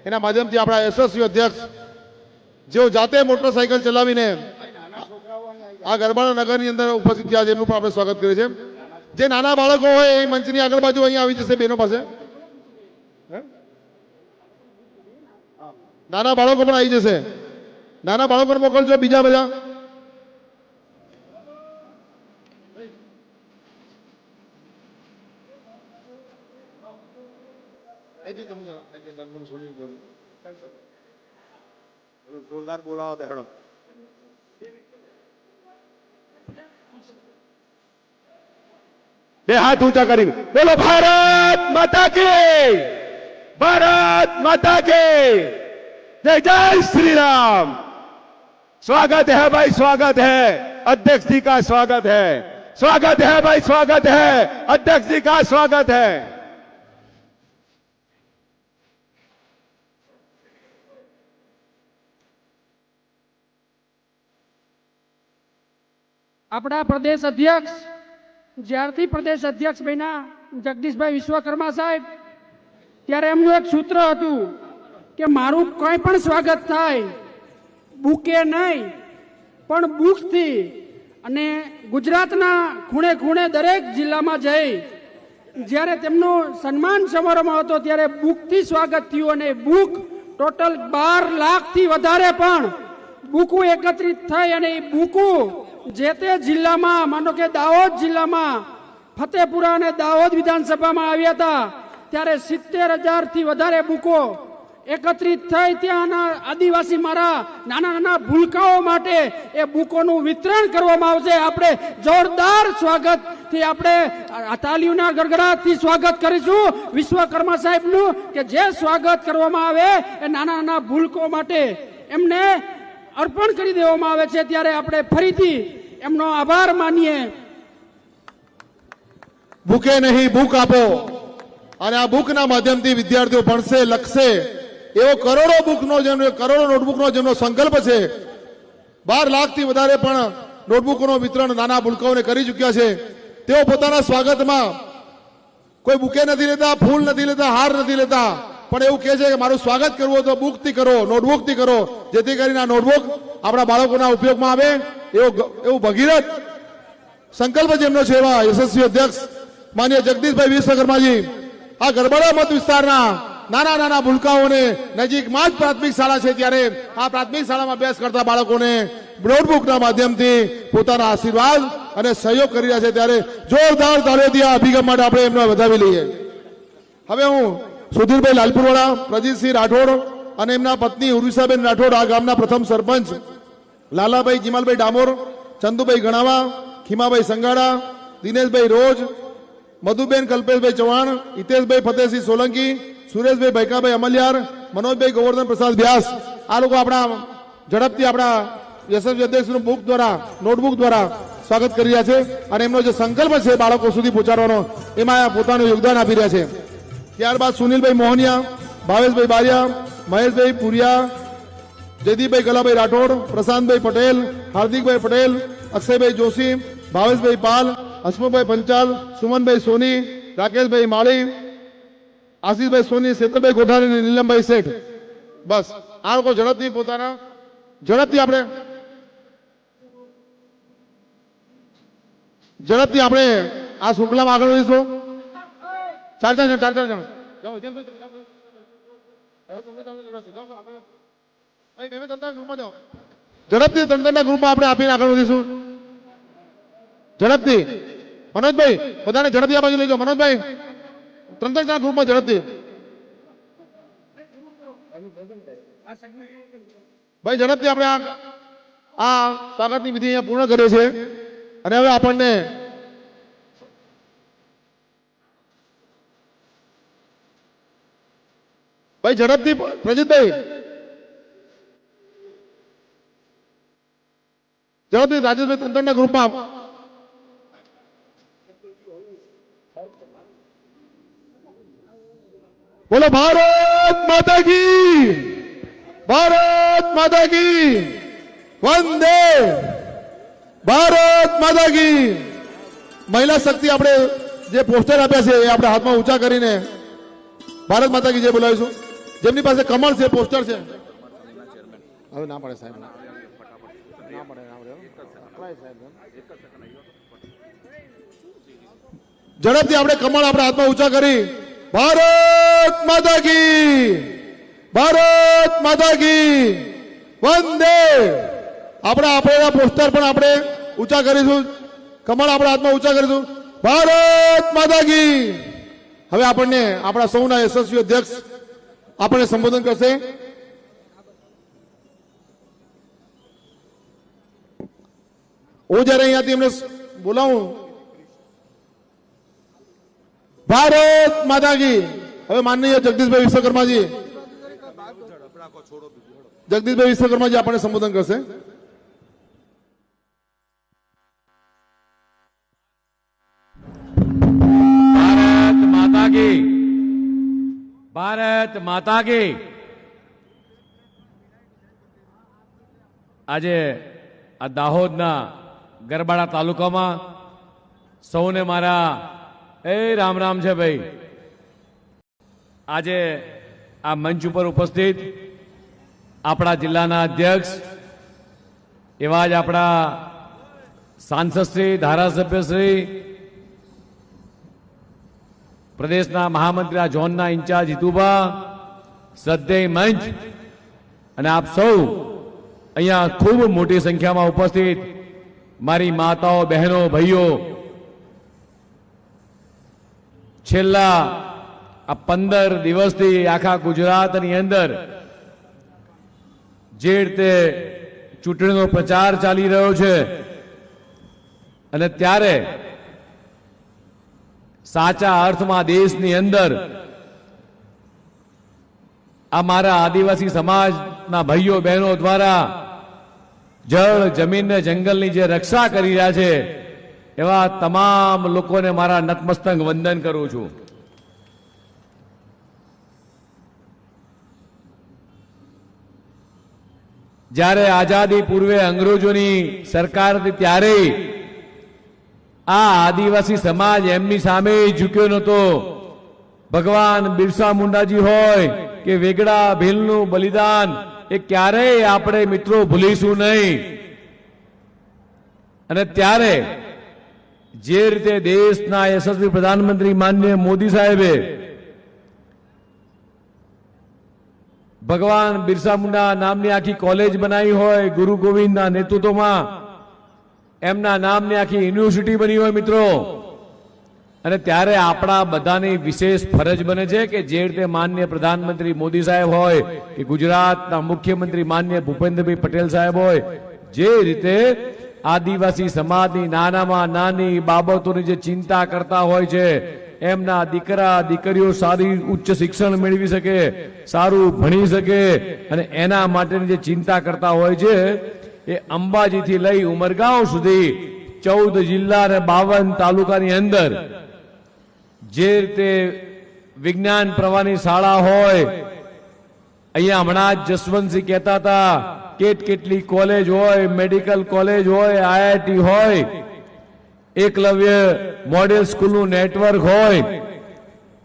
એના માધ્યમથી આપણા યશસ્વી અધ્યક્ષ જેઓ જાતે મોટરસાયકલ ચલાવીને આ ગરબાના નગરની અંદર ઉપસ્થિત થયા છે એમનું પણ આપણે સ્વાગત કરીએ છીએ. જે નાના બાળકો હોય એ મંચની આગળ બાજુ અહીંયા આવી જશે બહેનો પાસે. નાના બાળકો પણ આવી જશે. નાના બાળકોને મોકલજો બીજા બધા. જોરદાર બોલાવો દેડો. બે હાથ ઊંચા કરીને બોલો ભારત માતા કી, ભારત માતા કી जय जय श्री राम. स्वागत है भाई, स्वागत है. अध्यक्ष जी का स्वागत है. स्वागत है भाई, स्वागत है. अध्यक्ष जी का स्वागत है. આપણા પ્રદેશ અધ્યક્ષ જ્યારથી પ્રદેશ અધ્યક્ષ બન્યા જગદીશભાઈ વિશ્વકર્મા સાહેબ, ત્યારે એમનું એક સૂત્ર હતું કે મારું કોઈ પણ સ્વાગત થાય બુકે નહીં પણ બુકથી. અને ગુજરાતના ખૂણે ખૂણે દરેક જિલ્લામાં જઈ જ્યારે તેમનો સન્માન સમારંભ હતો ત્યારે બુકથી સ્વાગત થયું. અને બુક ટોટલ 12 લાખથી વધારે પણ બુકો એકત્રિત થઈ. અને એ બુકો જે તે જિલ્લામાં, માનો કે દાહોદ જિલ્લામાં ફતેપુરા અને દાહોદ વિધાનસભામાં આવ્યા હતા ત્યારે 70,000 થી વધારે બુકો એકત્રિત થઈ. ત્યાંના આદિવાસી મારા નાના નાના ભૂલકાઓ માટે એ બુકોનું વિતરણ કરવામાં આવશે. આપણે જોરદાર સ્વાગતથી આપણે તાલીઓના ગડગડાટથી સ્વાગત કરીશું વિશ્વકર્મા સાહેબનું, કે જે સ્વાગત કરવામાં આવે એ નાના નાના ભૂલકો માટે એમને અર્પણ કરી દેવામાં આવે છે. ત્યારે આપણે ફરીથી એમનો આભાર માનીએ. ભૂકે નહીં ભૂખ આપો, અને આ બુકના માધ્યમથી વિદ્યાર્થીઓ ભણશે, લખશે. એવો કરોડો બુકનો જેમનો, કરોડો નોટબુકનો જેમનો સંકલ્પ છે. 12 લાખથી વધારે પણ નોટબુકનું વિતરણ નાના ભૂલકાઓને કરી ચૂક્યા છે. તેઓ પોતાના સ્વાગતમાં કોઈ બુકે નથી લેતા, ફૂલ નથી લેતા, હાર નથી લેતા, પણ એવું કહે છે કે મારું સ્વાગત કરવું તો બુકથી કરો, નોટબુકથી કરો, જેથી કરીને આ નોટબુક આપણા બાળકોના ઉપયોગમાં આવે. એવું ભગીરથ સંકલ્પ જેમનો છે એવા યશસ્વી અધ્યક્ષ માન્ય જગદીશભાઈ વિશ્વકર્માજી આ ગરબાડા મત વિસ્તારના નાના નાના ભૂલકાઓને નજીકમાં જ પ્રાથમિક શાળા છે ત્યારે આ પ્રાથમિક શાળામાં અભ્યાસ કરતા બાળકોને નોટબુકના માધ્યમથી પોતાના આશીર્વાદ અને સહયોગ કરી રહ્યા છે. ત્યારે જોરદાર તાળીઓથી આ અભિગમ માટે આપણે એમને વધાવી લઈએ. હવે હું સુધીરભાઈ લાલપુરવાળા, પ્રજીતસિંહ રાઠોડ અને એમના પત્ની ઉર્વિસાબેન રાઠોડ, આ ગામના પ્રથમ સરપંચ, લાલાભાઈ જીમાલભાઈ ડામોર, ચંદુભાઈ ગણાવા, ખીમાભાઈ સંગાડા, દિનેશભાઈ રોજ, મધુબેન કલ્પેશભાઈ ચૌહાણ, હિતેશભાઈ ફતેહસિંહ સોલંકી, સુરેશભાઈ ભૈકાભાઈ અમલિયાર, મનોજભાઈ ગોવર્ધન પ્રસાદ વ્યાસ, આ લોકો આપણા ઝડપથી આપણા યશસ્વી અધ્યક્ષનું બુક દ્વારા, નોટબુક દ્વારા સ્વાગત કરી રહ્યા છે. અને એમનો જે સંકલ્પ છે બાળકો સુધી પહોંચાડવાનો, એમાં પોતાનું યોગદાન આપી રહ્યા છે. ત્યારબાદ સુનિલભાઈ મોહનિયા, ભાવેશભાઈ બારિયા, મહેશભાઈ પુરિયા, જયદીપભાઈ ગલાભાઈ રાઠોડ, પ્રશાંતભાઈ પટેલ, હાર્દિકભાઈ પટેલ, અક્ષયભાઈ જોશી, ભાવેશભાઈ પાલ, હસમુખભાઈ પંચાલ, સુમનભાઈ સોની, રાકેશભાઈ માળી, આશીષભાઈ સોની, શેતરભાઈ ગોઠાણી અને નીલમભાઈ શેઠ. બસ આ લોકો ઝડપથી પોતાના ઝડપથી આપણે આ શૃંખલામાં આગળ વધીશું. ચાર જણ ઝડપથી તંત્રના ગ્રુપમાં આપણે આપીને આગળ વધીશું. ઝડપથી મનોજભાઈ બધાને ઝડપથી આ બાજુ લઈ જાઓ. મનોજભાઈ તંત્રના ગ્રુપમાં ઝડપથી ભાઈ ઝડપથી આપણે આ સ્વાગતની વિધિ અહીંયા પૂર્ણ કરીએ છીએ. અને હવે આપણને ભાઈ ઝડપથી પ્રજીતભાઈ ઝડપથી રાજેશભાઈ તંત્રના ગ્રુપમાં બોલો ભારત માતા કી, ભારત માતા કી, વંદે ભારત માતા કી. મહિલા શક્તિ આપણે જે પોસ્ટર આપ્યા છે એ આપણે હાથમાં ઊંચા કરીને ભારત માતા કી જય બોલાવીશું. જેમની પાસે કમળ છે, પોસ્ટર છે, હવે ના પડે સાહેબ, ઝડપથી આપણે કમળ આપણા હાથમાં ઊંચા કરી ભારત માતા કી, ભારત માતા કી, વંદે. આપણા પોસ્ટર પણ આપણે ઊંચા કરીશું, કમળ આપણા હાથમાં ઊંચા કરીશું, ભારત માતા કી. હવે આપણને આપણા સૌના યશસ્વી અધ્યક્ષ આપણને સંબોધન કરશે. હું જયારે અહીંયાથી એમને બોલાવું, ભારત માતા કી. હવે માનનીય જગદીશભાઈ વિશ્વકર્માજી, જગદીશભાઈ વિશ્વકર્માજી આપણને સંબોધન કરશે. ભારત માતા કી, ભારત માતા કી. આજે આ દાહોદના ગરબાડા તાલુકામાં સૌને મારા રામ રામ છે ભાઈ. આજે આ મંચ ઉપર ઉપસ્થિત આપણા જિલ્લાના અધ્યક્ષ, એવા જ આપણા સાંસદશ્રી, ધારાસભ્યશ્રી, પ્રદેશના મહામંત્રી, આ ઝોનના ઇન્ચાર્જ હિતુભા, શ્રદ્ધેય મંચ અને આપ સૌ અહીંયા ખૂબ મોટી સંખ્યામાં ઉપસ્થિત મારી માતાઓ, બહેનો, ભાઈઓ, છેલ્લા આ 15 દિવસથી આખા ગુજરાતની અંદર જે રીતે ચૂંટણીનો પ્રચાર ચાલી રહ્યો છે અને ત્યારે સાચા અર્થમાં દેશની અંદર આ મારા આદિવાસી સમાજના ભાઈઓ બહેનો દ્વારા જળ, જમીન ને જંગલની જે રક્ષા કરી રહ્યા છે એવા તમામ લોકોને મારા નતમસ્તક વંદન કરું છું. જ્યારે આઝાદી પૂર્વે અંગ્રેજોની સરકાર હતી ત્યારે આ આદિવાસી સમાજ એમની સામે ઝૂક્યો નહોતો. ભગવાન બિરસા મુંડાજી હોય કે વેગડા ભીલનું બલિદાન એ ક્યારેય આપણે મિત્રો ભૂલીશું નહીં. અને ત્યારે જે રીતે દેશના યશસ્વી પ્રધાનમંત્રી માનનીય મોદી સાહેબે ભગવાન બિરસા મુંડા નામની આખી કોલેજ બનાવી હોય, ગુરુ ગોવિંદના નેતૃત્વમાં એમના નામની આખી યુનિવર્સિટી બની હોય મિત્રો, અને ત્યારે આપણા બધાની વિશેષ ફરજ બને છે કે જે રીતે માનનીય પ્રધાનમંત્રી મોદી સાહેબ હોય કે ગુજરાતના મુખ્યમંત્રી માનનીય ભૂપેન્દ્રભાઈ પટેલ સાહેબ હોય, જે રીતે આદિવાસી સમાજની નાનામાં નાની બાબતોની જે ચિંતા કરતા હોય છે, એમના દીકરા દીકરીઓ સારી ઉચ્ચ શિક્ષણ મેળવી શકે, સારું ભણી શકે અને એના માટેની જે ચિંતા કરતા હોય છે, એ અંબાજીથી લઈ ઉમરગાંવ સુધી 14 જિલ્લા અને 52 તાલુકાની અંદર જે રીતે વિજ્ઞાન પ્રવાહની શાળા હોય, અહીંયા હમણાં જ જસવંતસિંહ કહેતા હતા કેટલી કોલેજ હોય, મેડિકલ કોલેજ હોય, આઈઆઈટી હોય, એકલવ્ય મોડેલ સ્કૂલનું નેટવર્ક હોય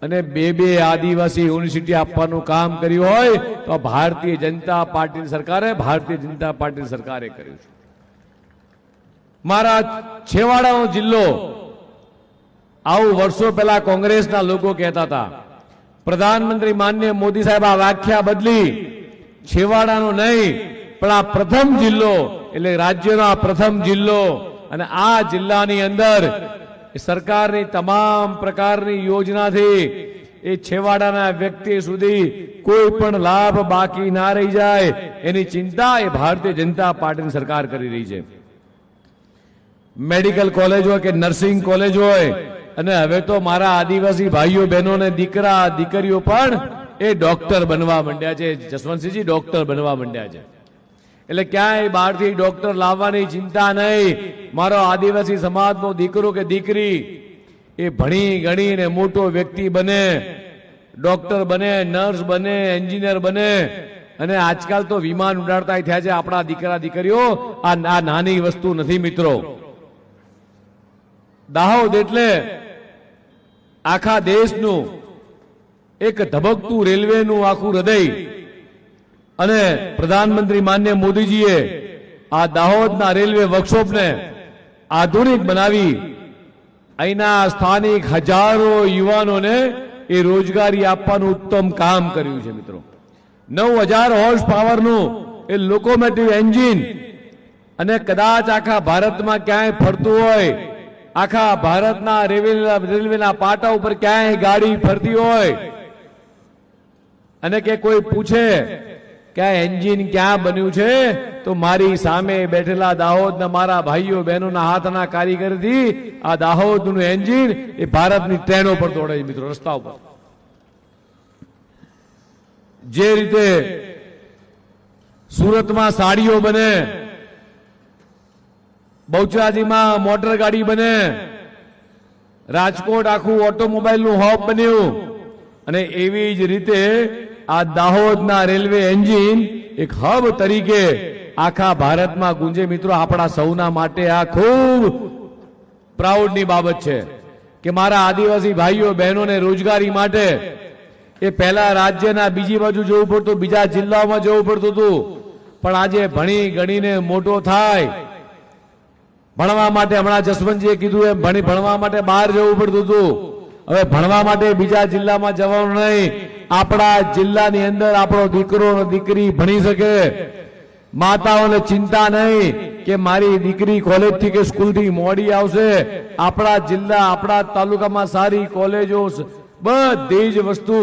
અને બે આદિવાસી યુનિવર્સિટી આપવાનું કામ કર્યું હોય તો ભારતીય જનતા પાર્ટીની સરકારે કર્યું છે. મારા છેવાડાનો જિલ્લો, આવું વર્ષો પહેલા કોંગ્રેસના લોકો કહેતા હતા. પ્રધાનમંત્રી માનનીય મોદી સાહેબ આ વ્યાખ્યા બદલી, છેવાડાનો નહીં પણ આ પ્રથમ જિલ્લો એટલે રાજ્યનો આ પ્રથમ જિલ્લો, અને આ જિલ્લાની અંદર સરકારની તમામ પ્રકારની યોજનાથી એ છેવાડાના વ્યક્તિ સુધી કોઈ પણ લાભ બાકી ના રહી જાય એની ચિંતા એ ભારતીય જનતા પાર્ટીની સરકાર કરી રહી છે. મેડિકલ કોલેજ હોય કે નર્સિંગ કોલેજ હોય, અને હવે તો મારા આદિવાસી ભાઈઓ બહેનો ને દીકરા દીકરીઓ પણ એ ડોક્ટર બનવા માંડ્યા છે. જસવંતસિંહજી ડોક્ટર બનવા માંડ્યા છે. એટલે ક્યાંય બહારથી ડોક્ટર લાવવાની ચિંતા નહીં. મારો આદિવાસી સમાજનો દીકરો કે દીકરી એ ભણી ગણીને મોટો વ્યક્તિ બને, ડોક્ટર બને, નર્સ બને, એન્જિનિયર બને, અને આજકાલ તો વિમાન ઉડાડતા થયા છે આપણા દીકરા દીકરીઓ. આ નાની વસ્તુ નથી મિત્રો. દાહોદ એટલે આખા દેશનું એક ધબકતું રેલવેનું આખું હૃદય અને પ્રધાનમંત્રી માન્ય મોદીજીએ આ દાહોદના રેલવે વર્કશોપને આધુનિક બનાવી અહીંના સ્થાનિક હજારો યુવાનોને એ રોજગારી આપવાનું ઉત્તમ કામ કર્યું છે મિત્રો. 9000 હોર્સ પાવરનું એ લોકોમોટિવ એન્જિન અને કદાચ આખા ભારતમાં ક્યાંય ફરતું હોય, આખા ભારતના રેલવેના પાટા ઉપર ક્યાંય ગાડી ફરતી હોય અને કે કોઈ પૂછે કે આ એન્જિન ક્યાં બન્યું છે, તો મારી સામે બેઠેલા દાહોદના મારા ભાઈઓ બહેનોના હાથના કારીગરથી આ દાહોદનું એન્જિન એ ભારતની ટ્રેનો પર દોડે છે મિત્રો, રસ્તા ઉપર. જે રીતે સુરતમાં સાડીઓ બને, બહુચરાજીમાં મોટર ગાડી બને, રાજકોટ આખું ઓટોમોબાઈલનું હબ બન્યું, અને એવી જ રીતે આ દાહોદના રેલવે એન્જિન એક હબ તરીકે આખા ભારતમાં ગુંજે. મિત્રો, આપણા સૌના માટે આ ખૂબ પ્રાઉડની બાબત છે કે મારા આદિવાસી ભાઈઓ બહેનોને રોજગારી માટે એ પહેલા રાજ્યના બીજી બાજુ જવું પડતું, બીજા જિલ્લાઓમાં જવું પડતું હતું, પણ આજે ભણી ગણીને મોટો થાય, ભણવા માટે હમણાં જસવંતજીએ કીધું એમ ભણવા માટે બહાર જવું પડતું હતું. હવે ભણવા માટે બીજા જિલ્લામાં જવાનું નહીં, આપણા જિલ્લાની અંદર આપણો દીકરો અને દીકરી ભણી શકે. માતાઓને ચિંતા નહીં કે મારી દીકરી કોલેજથી કે સ્કૂલથી મોડી આવશે. આપણા જિલ્લા, આપણા તાલુકામાં સારી કોલેજો, બધી જ વસ્તુ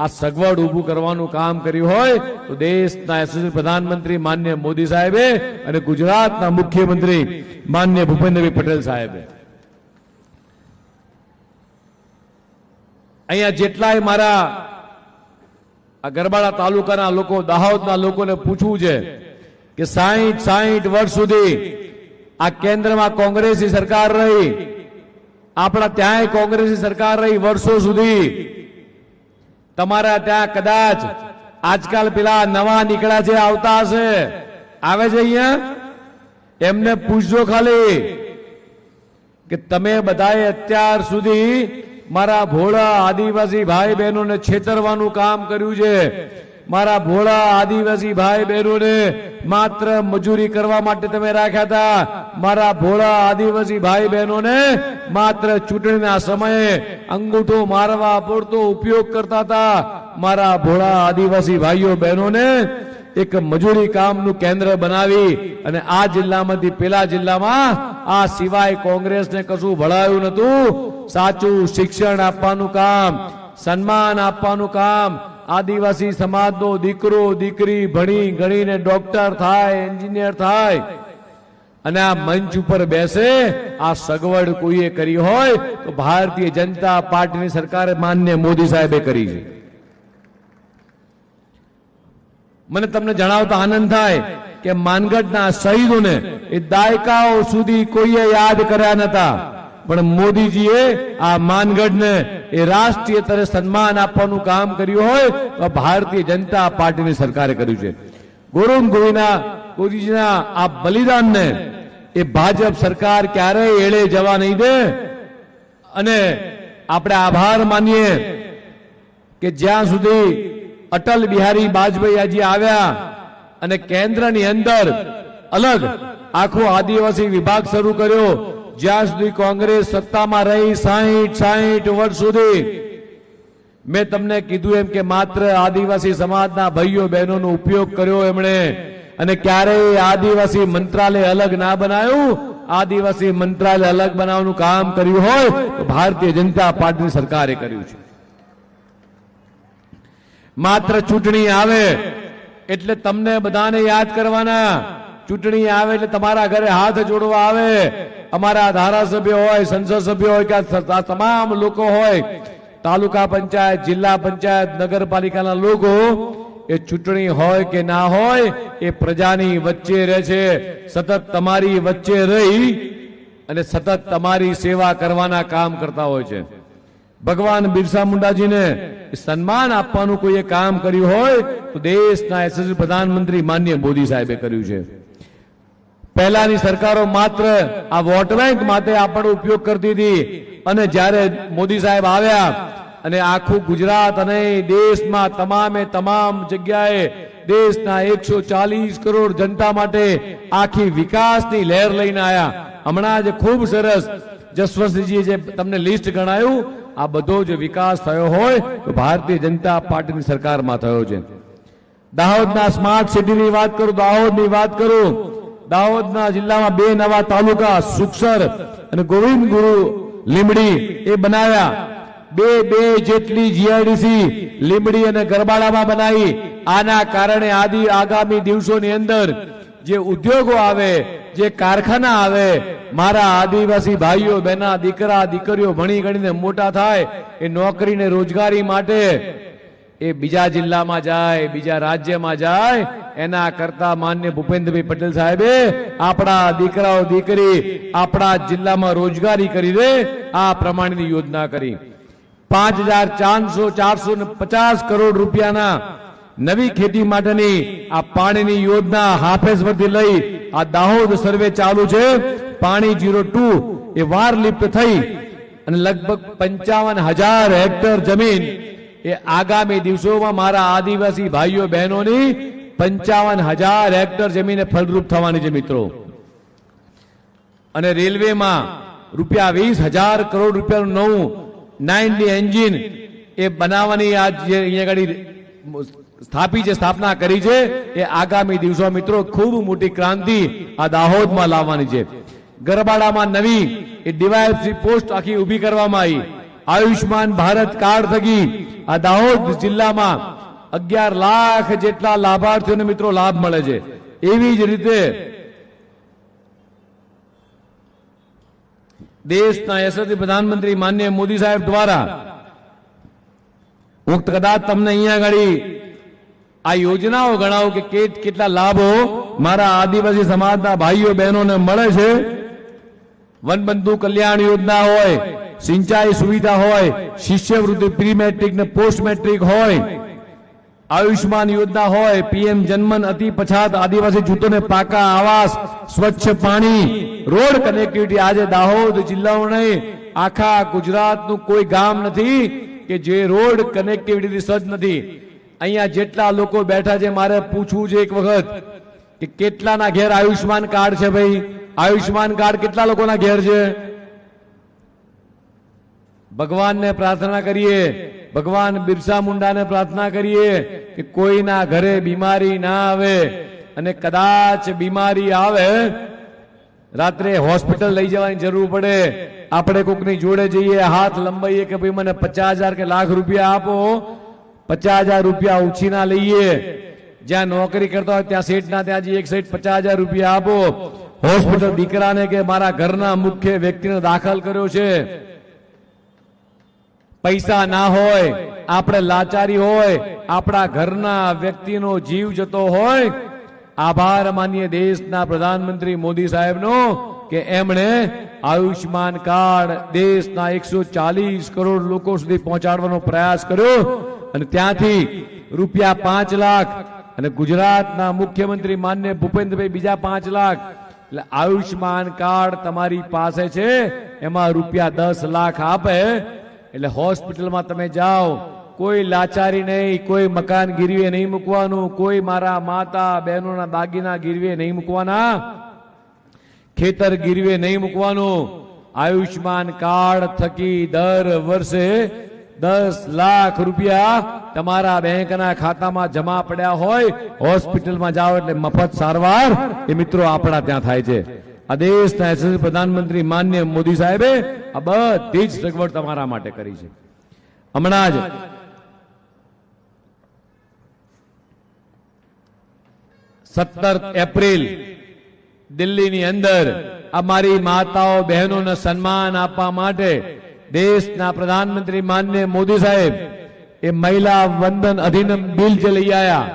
આ સગવડ ઊભું કરવાનું કામ કર્યું હોય તો દેશના યશસ્વી પ્રધાનમંત્રી માન્ય મોદી સાહેબે અને ગુજરાતના મુખ્યમંત્રી માન્ય ભૂપેન્દ્રભાઈ પટેલ સાહેબે. અહીંયા જેટલાય મારા આ ગરબાડા તાલુકાના લોકો, દાહોદના લોકોને પૂછવું છે કે 60 વર્ષ સુધી આ કેન્દ્રમાં કોંગ્રેસની સરકાર રહી, આપણા ત્યાંય કોંગ્રેસની સરકાર રહી વર્ષો સુધી. તમારા ત્યાં કદાચ આજકાલ પેલા નવા નીકળ્યા છે, આવતા હશે, આવે છે અહીંયા, એમને પૂછજો ખાલી કે તમે બધાએ અત્યાર સુધી મારા ભોળા આદિવાસી ભાઈ બહેનોને છેતરવાનું કામ કર્યું છે. મારા ભોળા આદિવાસી ભાઈ બહેનોને માત્ર મજૂરી કરવા માટે તમે રાખ્યા હતા. મારા ભોળા આદિવાસી ભાઈ બહેનોને માત્ર ચૂંટણીના સમયે અંગૂઠો મારવા પૂરતો ઉપયોગ કરતા હતા. મારા ભોળા આદિવાસી ભાઈઓ બહેનોને એક મજૂરી કામનું કેન્દ્ર બનાવી અને આ જિલ્લામાંથી પેલા જિલ્લામાં આ સિવાય કોંગ્રેસને કશું ભળાયું નતું. સાચું શિક્ષણ આપવાનું કામ, સન્માન આપવાનું કામ, આદિવાસી સમાજનો દીકરો દીકરી ભણી ગણીને ડોક્ટર થાય, એન્જિનિયર થાય અને આ મંચ ઉપર બેસે, આ સગવડ કોઈએ કરી હોય તો ભારતીય જનતા પાર્ટીની સરકારે માન્ય મોદી સાહેબે કરી છે. મને તમને જણાવતા આનંદ થાય કે માનગઢના શહીદોને એ દાયકાઓ સુધી કોઈએ યાદ કર્યા નતા, પણ મોદીજીએ આ માનગઢને એ રાષ્ટ્રીય સ્તરે સન્માન આપવાનું કામ કર્યું હોય તો ભારતીય જનતા પાર્ટીની સરકારે કર્યું છે. ગોવિંદજીના આ બલિદાનને એ ભાજપ સરકાર ક્યારેય એળે જવા નહીં દે. અને આપણે આભાર માનીએ કે જ્યાં સુધી અટલ બિહારી વાજપેયી હજી આવ્યા અને કેન્દ્રની અંદર અલગ આખો આદિવાસી વિભાગ શરૂ કર્યો, જ્યાં સુધી કોંગ્રેસ સત્તામાં રહી 60 વર્ષ સુધી, મેં તમને કીધું એમ કે માત્ર આદિવાસી સમાજના ભાઈઓ બહેનોનો ઉપયોગ કર્યો એમણે, અને ક્યારેય આદિવાસી મંત્રાલય અલગ ના બનાવ્યું. આદિવાસી મંત્રાલય અલગ બનાવવાનું કામ કર્યું હોય તો ભારતીય જનતા પાર્ટીની સરકારે કર્યું છે. માત્ર ચૂંટણી આવે એટલે તમને બધાને યાદ કરવાના, ચૂંટણી આવે એટલે તમારા ઘરે હાથ જોડવા આવે. અમારા ધારાસભ્ય હોય, સંસદ સભ્ય હોય કે તમામ લોકો હોય, તાલુકા પંચાયત, જિલ્લા પંચાયત, નગરપાલિકાના લોકો, એ ચૂંટણી હોય કે ના હોય એ પ્રજાની વચ્ચે રહે છે, સતત તમારી વચ્ચે રહી અને સતત તમારી સેવા કરવાના કામ કરતા હોય છે. ભગવાન બિરસા મુંડાજીને સન્માન આપવાનું કોઈ કામ કર્યું હોય તો દેશના યશસ્વી પ્રધાનમંત્રી માન્ય મોદી સાહેબે કર્યું છે. પહેલાની સરકારો માત્ર આ વોટ બેંક માટે આપણો ઉપયોગ કરતી હતી, અને જ્યારે મોદી સાહેબ આવ્યા અને આખું ગુજરાત અને દેશમાં તમામે તમામ જગ્યાએ દેશના 140 કરોડ જનતા માટે આખી વિકાસની લહેર લઈને આવ્યા. હમણાં જ ખૂબ સરસ જસવંતસિંહજીએ જે તમને લિસ્ટ ગણાયું, આ બધો જ વિકાસ થયો હોય તો ભારતીય જનતા પાર્ટીની સરકારમાં થયો છે. દાહોદના સ્માર્ટ સિટીની વાત કરું, દાહોદની વાત કરું, દાહોદના જિલ્લામાં 2 નવા તાલુકા સુખસર અને ગોવિંદ ગુરુ લીંબડી એ બનાવ્યા. 2 જેટલી જીઆઈડીસી લીંબડી અને ગરબાડામાં બનાવી. આના કારણે આગામી દિવસોની અંદર જે ઉદ્યોગો આવે, જે કારખાના આવે, મારા આદિવાસી ભાઈઓ બહેના દીકરા દીકરીઓ ભણી ગણીને મોટા થાય, એ નોકરી ને રોજગારી માટે એ બીજા જિલ્લામાં જાય, બીજા રાજ્યમાં જાય, એના કરતા માન્ય ભૂપેન્દ્રભાઈ પટેલ સાહેબે આપણા દીકરાઓ દીકરી આપણા જિલ્લામાં રોજગારી કરી દે આ પ્રમાણેની યોજના કરી. 5,450 કરોડ રૂપિયાના નવી ખેતી માટેની આ પાણીની યોજના હાફેજવરથી લઈ આ દાહોદ સર્વે ચાલુ છે. પાણી 02 એ વાર લિફ્ટ થઈ અને લગભગ 55,000 હેક્ટર જમીન એ આગામી દિવસોમાં મારા આદિવાસી ભાઈઓ બહેનોની 55,000 હેક્ટર જમીન ફળરૂપ થવાની છે મિત્રો. અને રેલવેમાં ₹20,000 કરોડ રૂપિયાનું નવું 9D એન્જિન એ બનાવવાની આ જે અહીંયા આગળ સ્થાપના કરી છે, એ આગામી દિવસો મિત્રો ખૂબ મોટી ક્રાંતિ આ દાહોદમાં લાવવાની છે. ગરબાડામાં નવી એ ડીવાયએફસી પોસ્ટ આખી ઊભી કરવામાં આવી. આયુષ્માન ભારત કાર્ડ થકી આ દાહોદ જિલ્લામાં 11 લાખ જેટલા લાભાર્થીઓને મિત્રો લાભ મળે છે. એવી જ રીતે દેશના યશસ્વી પ્રધાનમંત્રી માનનીય મોદી સાહેબ દ્વારા હું કદાચ તમને અહીંયા આગળ આ યોજનાઓ ગણાવો કે કેટલા લાભો મારા આદિવાસી સમાજના ભાઈઓ બહેનોને મળે છે. વનબંધુ કલ્યાણ યોજના હોય, સિંચાઈ સુવિધા હોય, શિષ્યવૃત્તિ પ્રી મેટ્રિક ને પોસ્ટ મેટ્રિક હોય, આયુષ્માન યોજના હોય, પીએમ જનમન અતિ પછાત આદિવાસી જૂથોને પાકા આવાસ, સ્વચ્છ પાણી, રોડ કનેક્ટિવિટી. આજે દાહોદ જિલ્લાઓ નહીં, આખા ગુજરાતનું કોઈ ગામ નથી કે જે રોડ કનેક્ટિવિટીથી સજ્જ નથી. અહીંયા જેટલા લોકો બેઠા છે, મારે પૂછવું છે એક વખત કે કેટલાના ઘેર આયુષ્માન કાર્ડ છે? ભાઈ, આયુષ્માન કાર્ડ કેટલા લોકોના ઘેર છે? ભગવાનને પ્રાર્થના કરીએ, ભગવાન બિરસા મુંડાને પ્રાર્થના કરીએ કે કોઈના ઘરે બીમારી ના આવે, અને કદાચ બીમારી આવે રાત્રે હોસ્પિટલ લઈ જવાની જરૂર પડે, આપણે કોકની જોડે જઈએ, હાથ લંબાઈએ કે ભાઈ મને 50,000 કે લાખ રૂપિયા આપો, 50,000 રૂપિયા ઉછીના લઈએ. જ્યાં નોકરી કરતા હોય ત્યાં શેઠના ત્યાં જઈએ, એક શેઠ 50,000 રૂપિયા આપો. હોસ્પિટલ દીકરાને કે મારા ઘરના મુખ્ય વ્યક્તિને દાખલ કર્યો છે, પૈસા ના હોય, આપણે લાચારી હોય, આપણા ઘરના વ્યક્તિનો જીવ જતો હોય, આભાર માનીએ દેશના પ્રધાનમંત્રી મોદી સાહેબનો કે એમણે આયુષ્માન કાર્ડ દેશના 140 કરોડ લોકો સુધી પહોંચાડવાનો પ્રયાસ કર્યો. અને ત્યાંથી ₹5 લાખ અને ગુજરાતના મુખ્યમંત્રી માનનીય ભૂપેન્દ્રભાઈ બીજા 5 લાખ. એટલે આયુષ્માન કાર્ડ તમારી પાસે છે, એમાં ₹10 લાખ આપે એટલે હોસ્પિટલમાં તમે જાઓ, કોઈ લાચારી નહીં, કોઈ મકાન ગીરવે નહીં મૂકવાનું, કોઈ મારા માતા બહેનોના દાગીના ગીરવે નહીં મૂકવાના, ખેતર ગીરવે નહીં મૂકવાનું. આયુષ્માન કાર્ડ થકી દર વર્ષે 10 લાખ રૂપિયા તમારા બેંકના ખાતામાં જમા પડ્યા હોય, હોસ્પિટલમાં જાઓ એટલે મફત સારવાર એ મિત્રો આપણા ત્યાં થાય છે. આ દેશના યશસ્વી પ્રધાનમંત્રી માનનીય મોદી સાહેબે આ બધી જ સગવડ તમારા માટે કરી છે. હમણાં જ 17 એપ્રિલ દિલ્હીની અંદર અમારી માતાઓ બહેનોને સન્માન આપવા માટે દેશના પ્રધાનમંત્રી માનનીય મોદી સાહેબ એ મહિલા વંદન અધિનિયમ બિલ જે લઈ આવ્યા.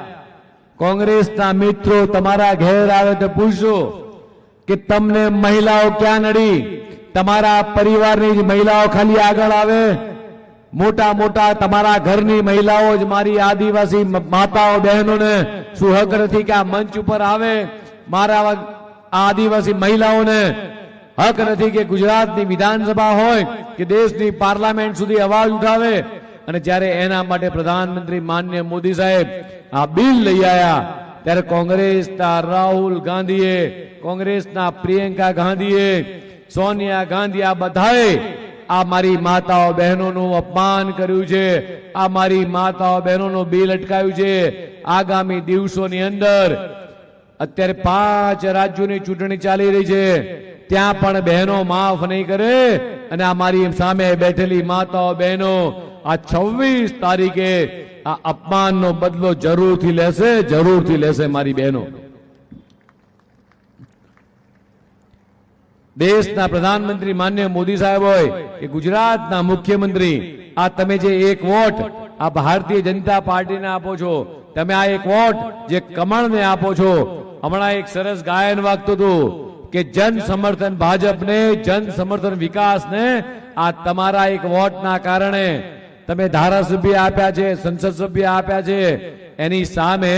કોંગ્રેસના મિત્રો તમારા ઘેર આવે તો પૂછો કે તમને મહિલાઓ ક્યાં નડી? તમારા પરિવારની જ મહિલાઓ ખાલી આગળ આવે? મોટા મોટા તમારા ઘરની મહિલાઓ જ મારી આદિવાસી માતાઓ બહેનોને શું હક નથી કે આ મંચ ઉપર આવે? મારા આદિવાસી મહિલાઓને હક નથી કે ગુજરાતની વિધાનસભા હોય કે દેશની પાર્લામેન્ટ સુધી અવાજ ઉઠાવે? અને જ્યારે એના માટે પ્રધાનમંત્રી માનનીય મોદી સાહેબ આ બિલ લઈ આવ્યા ત્યારે કોંગ્રેસના રાહુલ ગાંધીએ, કોંગ્રેસના પ્રિયંકા ગાંધીએ, સોનિયા ગાંધી આ બધાએ આ મારી માતાઓ બહેનોનું અપમાન કર્યું છે, આ મારી માતાઓ બહેનોનું બિલ અટકાવ્યું છે. આગામી દિવસોની અંદર અત્યારે 5 રાજ્યોની ચૂંટણી ચાલી રહી છે, ત્યાં પણ બહેનો માફ નહીં કરે અને આ મારી સામે બેઠેલી માતાઓ બહેનો આ 26 તારીખે આ અપમાનનો બદલો જરૂરથી લેશે મારી બહેનો. દેશના પ્રધાનમંત્રી માનનીય મોદી સાહેબ હોય કે ગુજરાતના મુખ્યમંત્રી, આ તમે જે એક વોટ આ ભારતીય જનતા પાર્ટીને આપો છો, તમે આ એક વોટ જે કમળને આપો છો. હમણાં એક સરસ ગાયન વાગતું હતું કે જન સમર્થન ભાજપને, જન સમર્થન વિકાસને. આ તમારા એક વોટના કારણે તમે ધારાસભ્ય આપ્યા છે, સંસદ સભ્ય આપ્યા છે, એની સામે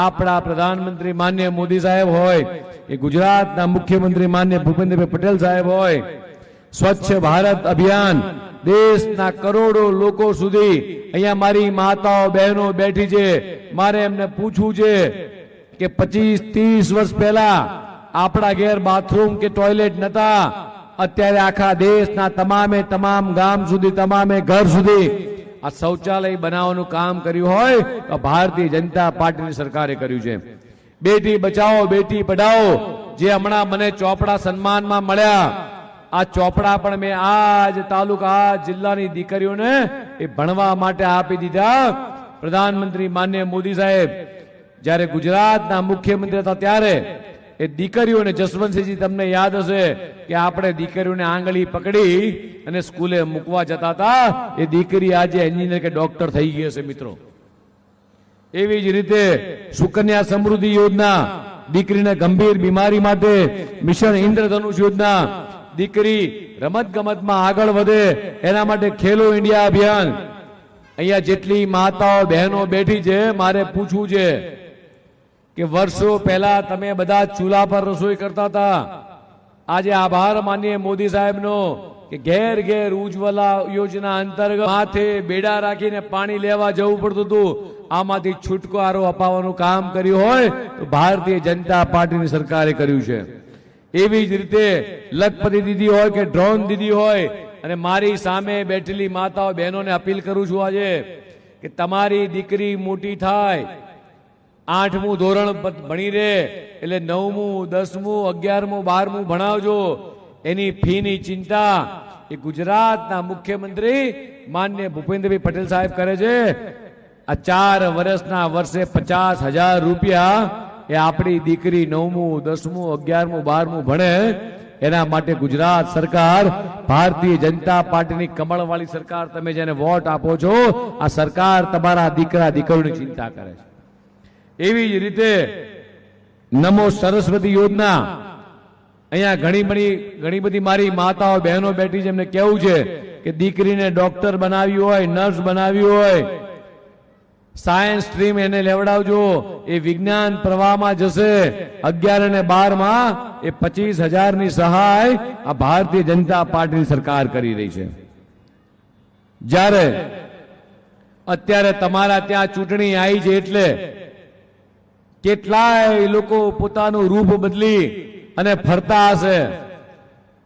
આપણા પ્રધાનમંત્રી માનનીય મોદી સાહેબ હોય એ ગુજરાતના મુખ્યમંત્રી માનનીય ભૂપેન્દ્રભાઈ પટેલ સાહેબ હોય, સ્વચ્છ ભારત અભિયાન દેશના કરોડો લોકો સુધી, અહીંયા મારી માતાઓ બહેનો બેઠી છે, મારે એમને પૂછવું છે કે 25-30 વર્ષ પહેલા આપણા ઘેર બાથરૂમ કે ટોયલેટ નતા, અત્યારે આખા દેશના તમામ ગામ સુધી, તમામે ઘર સુધી આ શૌચાલય બનાવવાનું કામ કર્યું હોય તો ભારતીય જનતા પાર્ટીની સરકારે કર્યું છે. બેટી બચાવો બેટી પઢાઓ જે હમણાં મને ચોપડા સન્માનમાં મળ્યા, આ ચોપડા પણ મેં આજ તાલુકા જિલ્લાની દીકરીઓને એ ભણવા માટે આપી દીધા. પ્રધાનમંત્રી માનનીય મોદી સાહેબ જ્યારે ગુજરાતના મુખ્યમંત્રી હતા ત્યારે એ દીકરીઓને, જસવંતસિંહજી તમને યાદ હશે કે આપણે દીકરીઓને આંગળી પકડી અને સ્કૂલે મૂકવા જતા હતા, એ દીકરી આજે એન્જિનિયર કે ડોક્ટર થઈ ગઈ હશે મિત્રો. એવી જ રીતે સુકન્યા સમૃદ્ધિ યોજના, દીકરીને ગંભીર બીમારી માટે મિશન ઇન્દ્રધનુષ યોજના, દીકરી રમત ગમતમાં આગળ વધે એના માટે ખેલો ઇન્ડિયા અભિયાન. અહીંયા જેટલી માતાઓ બહેનો બેઠી છે, મારે પૂછવું છે કે વર્ષો પહેલા તમે બધા ચૂલા પર રસોઈ કરતા હતા, આજે આભાર માનીએ મોદી સાહેબનો કે ઘેર ઘેર ઉજ્જવલા યોજના અંતર્ગત માથે બેડા રાખીને પાણી લેવા જવું પડતું હતું, આમાંથી છુટકારો અપાવવાનું કામ કર્યું હોય તો ભારતીય જનતા પાર્ટીની સરકારે કર્યું છે. એવી જ રીતે લખપતિ દીદી હોય કે ડ્રોન દીદી હોય, અને મારી સામે બેઠેલી માતાઓ બહેનોને અપીલ કરું છું આજે કે તમારી દીકરી મોટી થાય, 8મું ધોરણ ભણી રહે એટલે 9મું, 10મું, 11મું, 12મું ભણાવજો. એની ફીની ચિંતા એ ગુજરાતના મુખ્યમંત્રી માનનીય ભૂપેન્દ્રભાઈ પટેલ સાહેબ કરે છે. આ 4 વર્ષના વર્ષે 50,000 રૂપિયા એ આપણી દીકરી 9મું, 10મું, 11મું, 12મું ભણે એના માટે ગુજરાત સરકાર, ભારતીય જનતા પાર્ટીની કમળવાળી સરકાર, તમે જેને વોટ આપો છો, આ સરકાર તમારા દીકરા દીકરીઓની ચિંતા કરે છે. એવી જ રીતે નમો સરસ્વતી યોજના, અહીંયા ઘણી બધી મારી માતાઓ બહેનો બેઠી છે, એમને કેવું છે કે દીકરીને ડોક્ટર બનાવી હોય, નર્સ બનાવી હોય, સાયન્સ સ્ટ્રીમ એને લેવડાવજો, એ વિજ્ઞાન પ્રવાહમાં જશે. 11 અને 12માં એ 25,000ની સહાય આ ભારતીય જનતા પાર્ટીની સરકાર કરી રહી છે. જ્યારે અત્યારે તમારા ત્યાં ચૂંટણી આવી છે એટલે કેટલાય લોકો પોતાનું રૂપ બદલી અને ફરતા હશે.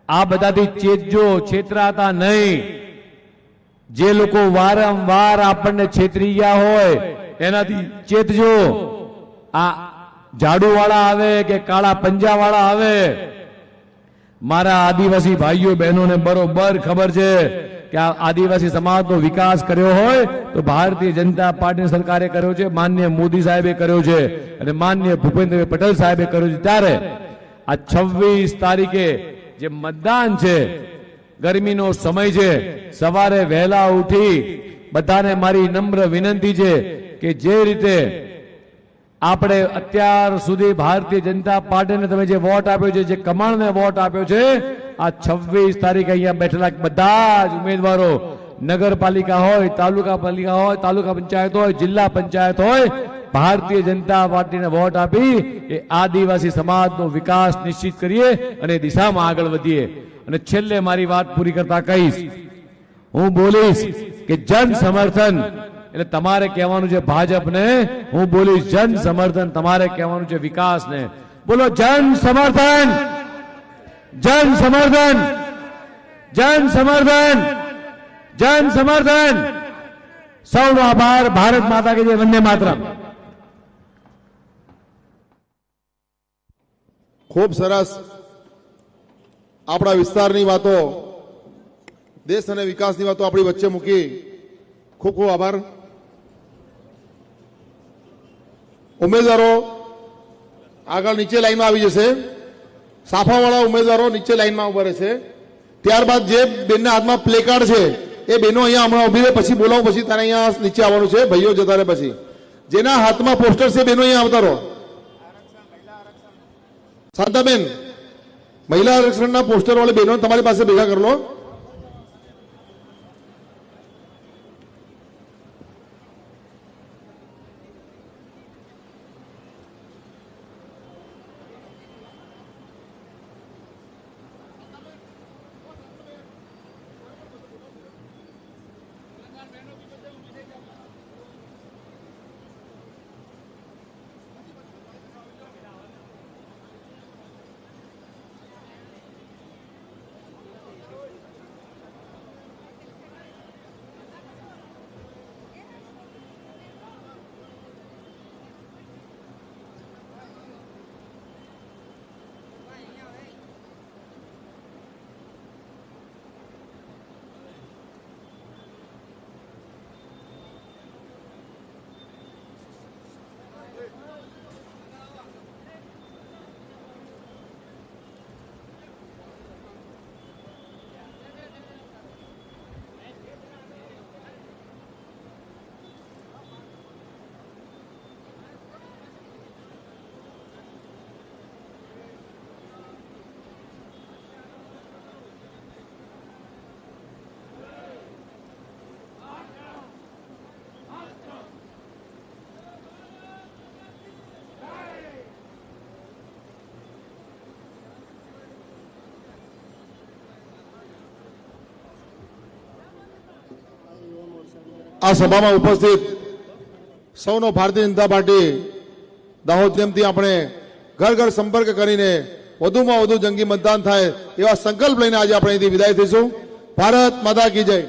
આ બધાથી ચેતજો, છેતરાતા નહીં. જે લોકો વારંવાર આપણને છેતરી ગયા હોય એનાથી ચેતજો. આ ઝાડુવાળા આવે કે કાળા પંજાવાળા આવે, મારા આદિવાસી ભાઈઓ બહેનોને બરોબર ખબર છે કે આ આદિવાસી સમાજનો વિકાસ કર્યો હોય તો ભારતીય જનતા પાર્ટી સરકારે કર્યો છે, માનનીય મોદી સાહેબે કર્યો છે અને માનનીય ભૂપેન્દ્રભાઈ પટેલ સાહેબે કર્યો છે. ત્યારે આ 26 તારીખે જે મતદાન છે, ગરમીનો સમય છે, સવારે વહેલા ઉઠી બધાને મારી નમ્ર વિનંતી છે કે જે રીતે આપણે અત્યાર સુધી ભારતીય જનતા પાર્ટીને તમે જે વોટ આપ્યો છે, જે કમળને વોટ આપ્યો છે, આ 26 તારીખે અહીંયા બેઠેલા બધા જ ઉમેદવારો, નગરપાલિકા હોય, તાલુકા પાલિકા હોય, તાલુકા પંચાયત હોય, જિલ્લા પંચાયત હોય, ભારતીય જનતા પાર્ટીને વોટ આપી એ આદિવાસી સમાજનો વિકાસ નિશ્ચિત કરીએ અને દિશામાં આગળ વધીએ. અને છેલ્લે મારી વાત પૂરી કરતા કહીશ, હું બોલીશ કે જન સમર્થન એટલે તમારે કહેવાનું છે ભાજપને, હું બોલીશ જન સમર્થન, તમારે કહેવાનું છે વિકાસને. બોલો જન સમર્થન, જન સમર્થન, જન સમર્થન, જન સમર્થન. સૌનો આભાર. ભારત માતા કે જય. વંદે માતરમ. ખૂબ સરસ આપણા વિસ્તારની વાતો, દેશ અને વિકાસની વાતો આપણી વચ્ચે મૂકી. ખૂબ ખૂબ આભાર. ઉમેદવારો આગળ નીચે લાઈનમાં આવી જશે. સાફાવાળા ઉમેદવારો નીચે લાઈનમાં ઉભા રહેશે. ત્યારબાદ જે બેનના હાથમાં પ્લેકાર્ડ છે એ બેનો અહીંયા હમણાં ઉભી રહે, પછી બોલાવું, પછી તારે અહીંયા નીચે આવવાનું છે. ભાઈઓ જતા રહે પછી. જેના હાથમાં પોસ્ટર છે બેનો અહીંયા આવતા રહો. શાંતાબેન, મહિલા આરક્ષણના પોસ્ટર વાળી બહેનો તમારી પાસે ભેગા કરી લો. આ સભામાં ઉપસ્થિત સૌનો ભારતીય જનતા પાર્ટી દાહોદ ટીમથી આપણે ઘર ઘર સંપર્ક કરીને વધુમાં વધુ જંગી મતદાન થાય એવા સંકલ્પ લઈને આજે આપણે અહીંથી વિદાય થઈશું. ભારત માતા કી જય.